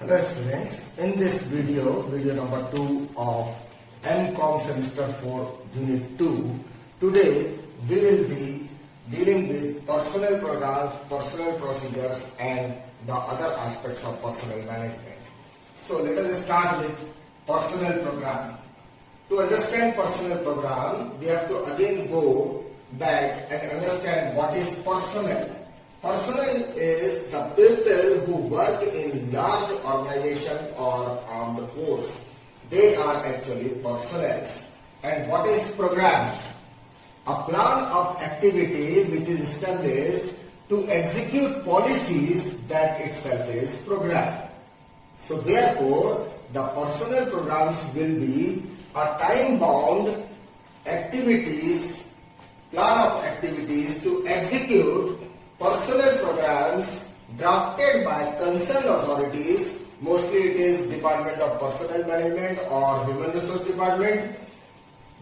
Hello students, in this video number 2 of MCOM semester 4 unit 2, today we will be dealing with personnel programs, personnel procedures and the other aspects of personnel management. So let us start with personnel program. To understand personnel program, we have to again go back and understand what is personnel. Personnel is the people who work in large organization or armed force. They are actually personnel. And what is program? A plan of activity which is established to execute policies that itself is program. So therefore, the personnel programs will be a time-bound activities, plan of activities to execute personnel programs drafted by concerned authorities, mostly it is Department of Personnel Management or Human Resource Department,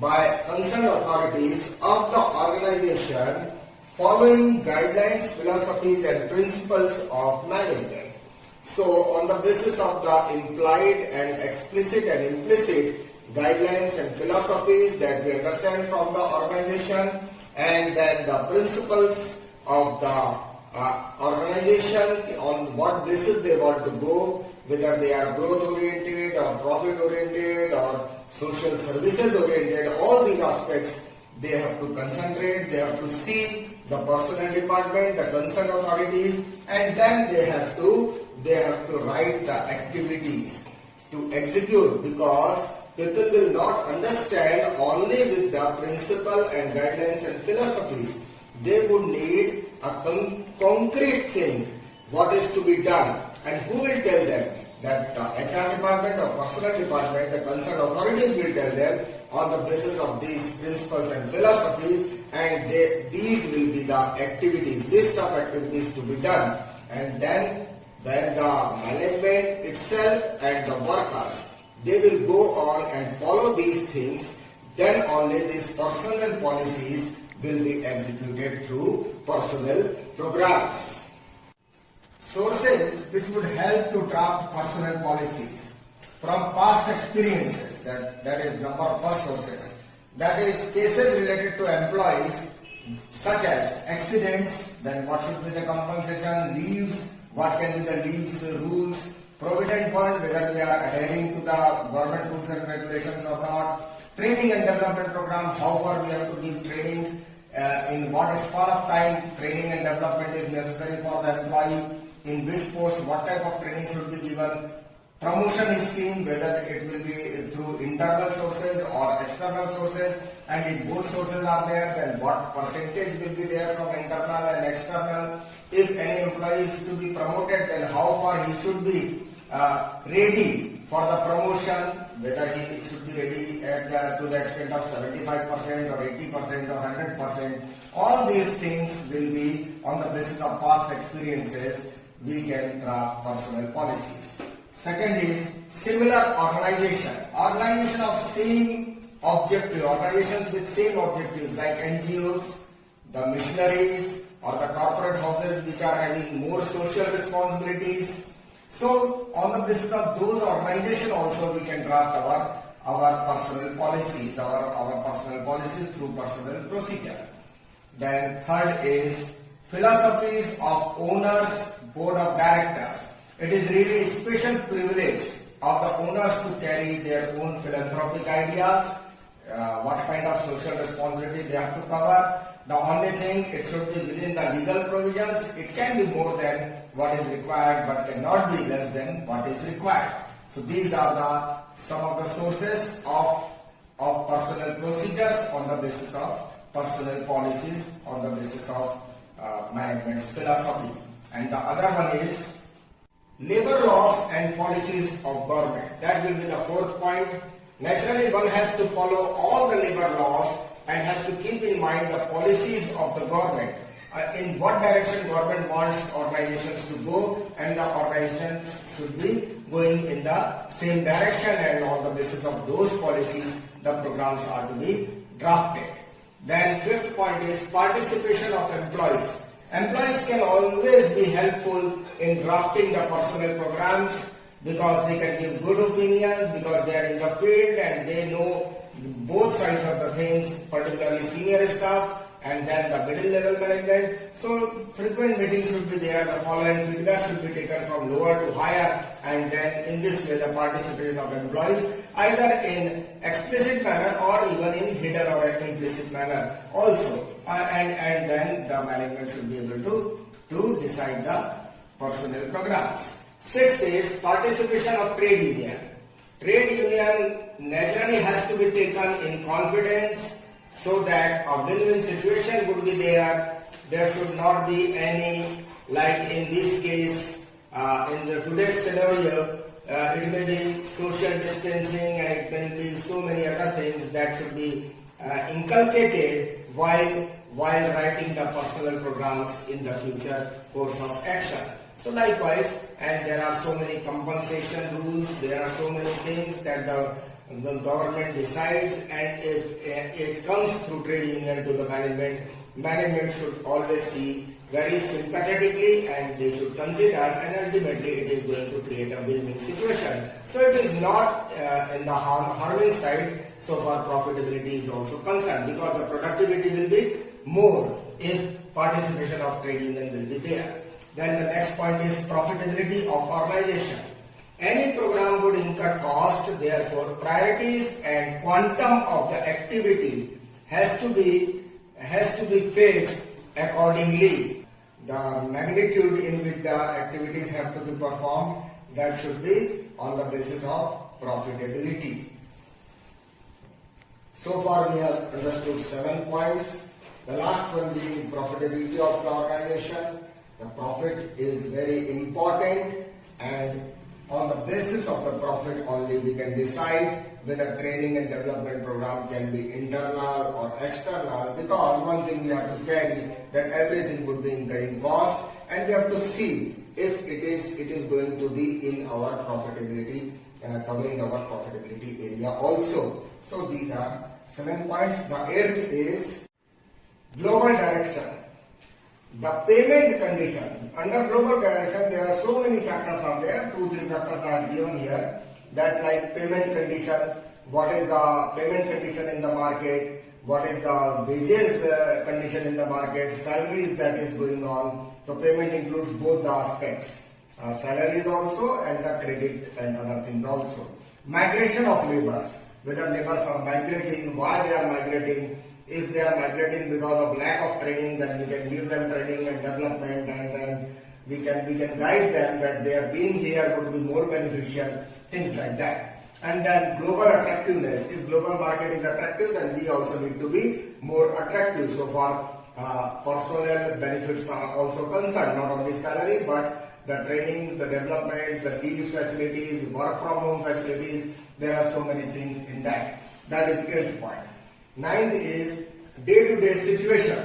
by concerned authorities of the organization following guidelines, philosophies and principles of management. So on the basis of the implied and explicit and implicit guidelines and philosophies that we understand from the organization, and then the principles of the organization, on what basis they want to go, whether they are growth oriented or profit oriented or social services oriented, all these aspects they have to concentrate, they have to see the personnel department, the concerned authorities, and then they have to write the activities to execute, because people will not understand only with the principle and guidelines and philosophies. They would need a concrete thing, what is to be done, and who will tell them? That the HR department or personnel department, the concerned authorities will tell them on the basis of these principles and philosophies, and these will be the activities, list of activities to be done. And then when the management itself and the workers, they will go on and follow these things, then only these personnel policies will be executed through personnel programs. Sources which would help to draft personnel policies from past experiences, that is number first sources, that is cases related to employees such as accidents, then what should be the compensation, leaves, what can be the leaves rules, provident fund, whether we are adhering to the government rules and regulations or not, training and development program, how far we have to give training, in what span of time training and development is necessary for the employee, in which post what type of training should be given, promotion scheme, whether it will be through internal sources or external sources, and if both sources are there, then what percentage will be there from internal and external. If any employee is to be promoted, then how far he should be ready for the promotion, whether he should be ready to the extent of 75% or 80% or 100%. All these things will be on the basis of past experiences. We can draft personnel policies. Second is similar organization. Organization of same objective, organizations with same objectives like NGOs, the missionaries or the corporate houses which are having more social responsibilities. So on the basis of those organizations also we can draft our personnel policies, our personnel policies through personnel procedure. Then third is philosophies of owners, board of directors. It is really a special privilege of the owners to carry their own philanthropic ideas, what kind of social responsibility they have to cover. The only thing, it should be within the legal provisions. It can be more than what is required, but cannot be less than what is required. So these are some of the sources of personnel procedures on the basis of personnel policies, on the basis of management's philosophy. And the other one is labor laws and policies of government. That will be the fourth point. Naturally, one has to follow all the labor laws and has to keep in mind the policies of the government. In what direction government wants organizations to go, and the organizations should be going in the same direction, and on the basis of those policies, the programs are to be drafted. Then fifth point is participation of employees. Employees can always be helpful in drafting the personnel programs. because they can give good opinions, because they are in the field and they know both sides of the things, particularly senior staff and then the middle level management. So frequent meetings should be there, the following feedback should be taken from lower to higher, and then in this way the participation of employees either in explicit manner or even in hidden or implicit manner also, and then the management should be able to decide the personnel programs. Sixth is participation of trade union. Trade union naturally has to be taken in confidence, so that a win-win situation would be there. There should not be any, like in this case, in the today's scenario, it may be social distancing and it may be so many other things that should be inculcated while writing the personal programs in the future course of action. So likewise, and there are so many compensation rules, there are so many things that the government decides, and if it comes through trade union to the management should always see very sympathetically and they should consider, and ultimately it is going to create a win-win situation. So it is not in the harming side so far profitability is also concerned, because the productivity will be more if participation of trade union will be there. Then the next point is profitability of organization. Any program would incur cost, therefore priorities and quantum of the activity has to be fixed accordingly. The magnitude in which the activities have to be performed, that should be on the basis of profitability. So far we have understood 7 points. The last one being profitability of the organization. The profit is very important, and on the basis of the profit only we can decide whether training and development program can be internal or external, because one thing we have to carry that everything would be incurring cost, and we have to see if it is going to be in our profitability, covering our profitability area also. So these are 7 points. The 8th is global direction. The payment condition. Under global direction, there are so many factors are there. 2-3 factors are given here. That like payment condition, what is the payment condition in the market, what is the wages condition in the market, salaries that is going on. So payment includes both the aspects, salaries also and the credit and other things also. Migration of laborers, whether laborers are migrating, why they are migrating. If they are migrating because of lack of training, then we can give them training and development, and then we can guide them that their being here would be more beneficial, things like that. And then global attractiveness. If global market is attractive, then we also need to be more attractive. So far, personnel benefits are also concerned, not only salary, but the trainings, the development, the leave facilities, work from home facilities. There are so many things in that. That is the 8th point. 9th is day-to-day situation,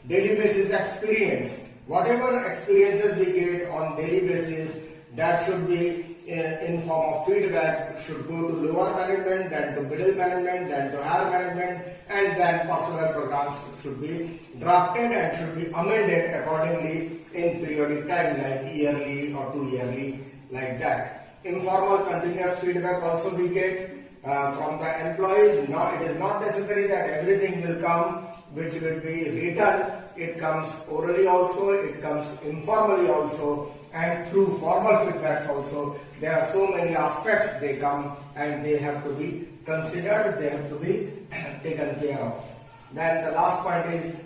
daily basis experience. Whatever experiences we get on daily basis, that should be in form of feedback, should go to lower management, then to middle management, then to higher management, and then personal programs should be drafted and should be amended accordingly in periodic time, like yearly or 2 yearly, like that. Informal continuous feedback also we get from the employees. Now it is not necessary that everything will come which will be written. It comes orally also, it comes informally also, and through formal feedbacks also. There are so many aspects they come and they have to be considered, they have to be taken care of. Then the last point is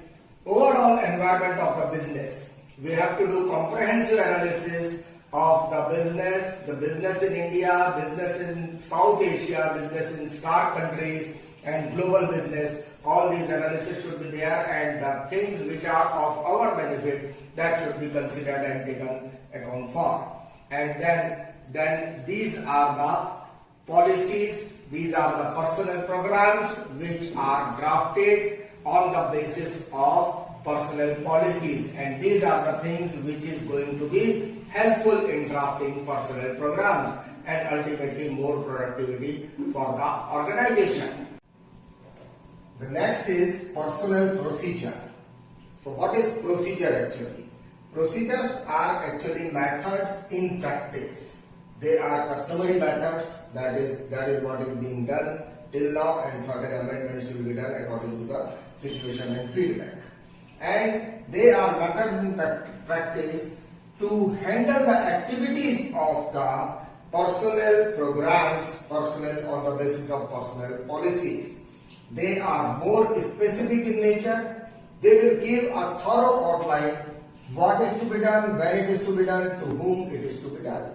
overall environment of the business. We have to do comprehensive analysis of the business in India, business in South Asia, business in SAARC countries, and global business. All these analysis should be there, and the things which are of our benefit, that should be considered and taken account for. And then these are the policies, these are the personnel programs which are drafted on the basis of personnel policies, and these are the things which is going to be helpful in drafting personnel programs and ultimately more productivity for the organization. The next is personnel procedure. So what is procedure actually? Procedures are actually methods in practice They are customary methods, that is what is being done till now, and certain amendments will be done according to the situation and feedback. And they are methods in practice to handle the activities of the personnel programs, personnel on the basis of personnel policies. They are more specific in nature. They will give a thorough outline what is to be done, when it is to be done, to whom it is to be done.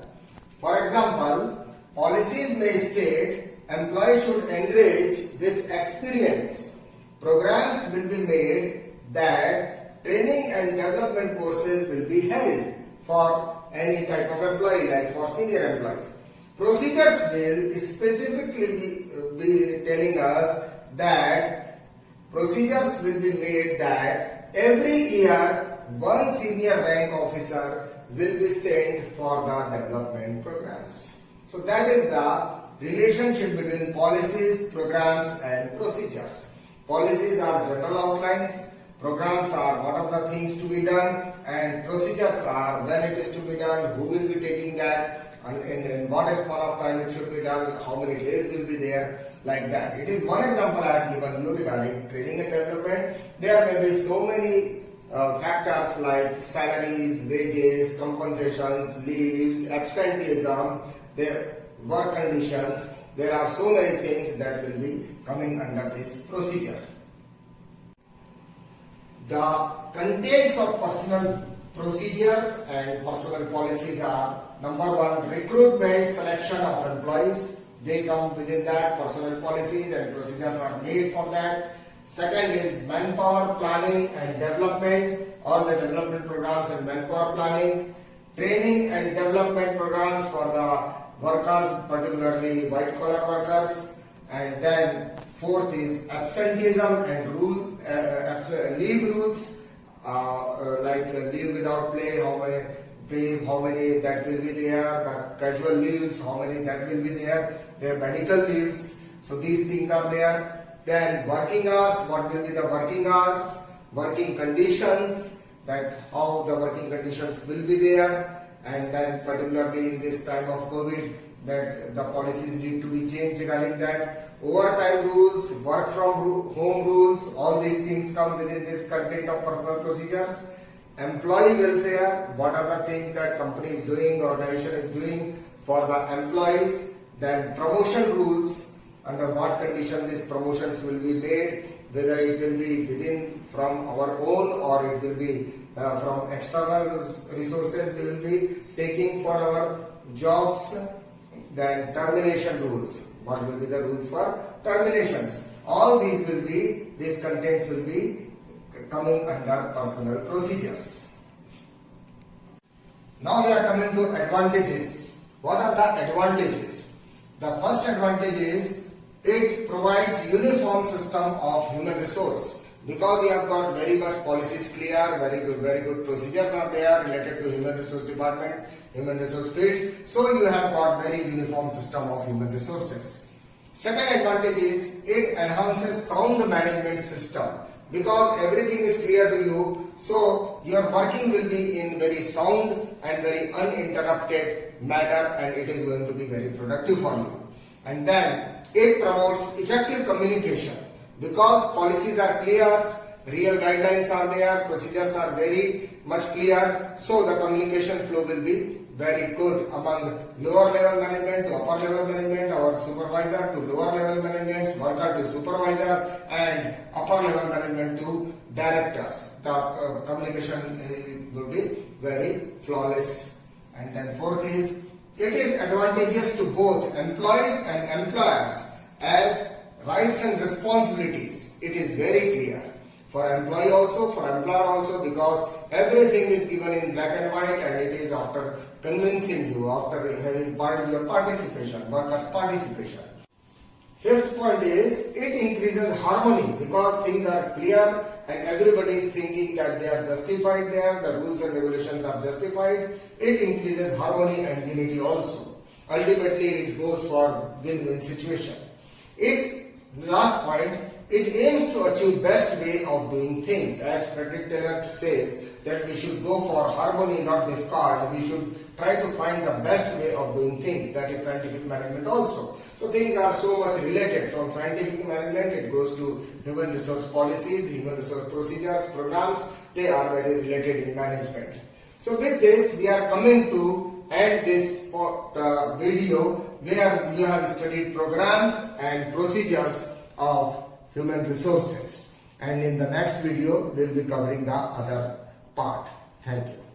For example, policies may state employees should engage with experience. Programs will be made that training and development courses will be held for any type of employee, like for senior employees. Procedures will specifically be telling us that procedures will be made that every year one senior rank officer will be sent for the development programs. So that is the relationship between policies, programs and procedures. Policies are general outlines, programs are what are the things to be done, and procedures are when it is to be done, who will be taking that, and in what span of time it should be done, how many days will be there, like that. It is one example I have given you regarding training and development. There may be so many factors like salaries, wages, compensations, leaves, absenteeism, their work conditions. There are so many things that will be coming under this procedure. The contents of personal procedures and personal policies are: number one, recruitment, selection of employees. They come within that. Personal policies and procedures are made for that. Second is manpower planning and development, all the development programs and manpower planning. Training and development programs for the workers, particularly white collar workers. And then fourth is absenteeism and leave rules, like leave without pay, how many that will be there, the casual leaves, how many that will be there, their medical leaves. So these things are there. Then working hours, what will be the working hours, working conditions, that how the working conditions will be there, and then particularly in this time of COVID, that the policies need to be changed regarding that. Overtime rules, work from home rules, all these things come within this content of personal procedures. Employee welfare, what are the things that company is doing, organization is doing for the employees. Then promotion rules, under what condition these promotions will be made, whether it will be within from our own or it will be from external resources we will be taking for our jobs. Then termination rules, what will be the rules for terminations. All these contents will be coming under personal procedures. Now we are coming to advantages. What are the advantages? The first advantage is it provides uniform system of human resource, because we have got very much policies clear, very good procedures are there related to human resource department, human resource field. So you have got very uniform system of human resources. Second advantage is it enhances sound management system, because everything is clear to you. So your working will be in very sound and very uninterrupted manner, and it is going to be very productive for you. And then it promotes effective communication, because policies are clear, real guidelines are there, procedures are very much clear. So the communication flow will be very good among lower level management to upper level management, our supervisor to lower level management, worker to supervisor, and upper level management to directors. The communication will be very flawless. And then fourth is it is advantageous to both employees and employers as rights and responsibilities. It is very clear for employee also, for employer also, because everything is given in black and white, and it is after convincing you, after having your participation, workers' participation. Fifth point is it increases harmony, because things are clear and everybody is thinking that they are justified there, the rules and regulations are justified. It increases harmony and unity also. Ultimately it goes for win-win situation. Last point, it aims to achieve best way of doing things. As Frederick Taylor says that we should go for harmony, not discord. We should try to find the best way of doing things. That is scientific management also. So things are so much related. From scientific management it goes to human resource policies, human resource procedures, programs. They are very related in management. So with this we are coming to end this video where you have studied programs and procedures of human resources. And in the next video we will be covering the other part. Thank you.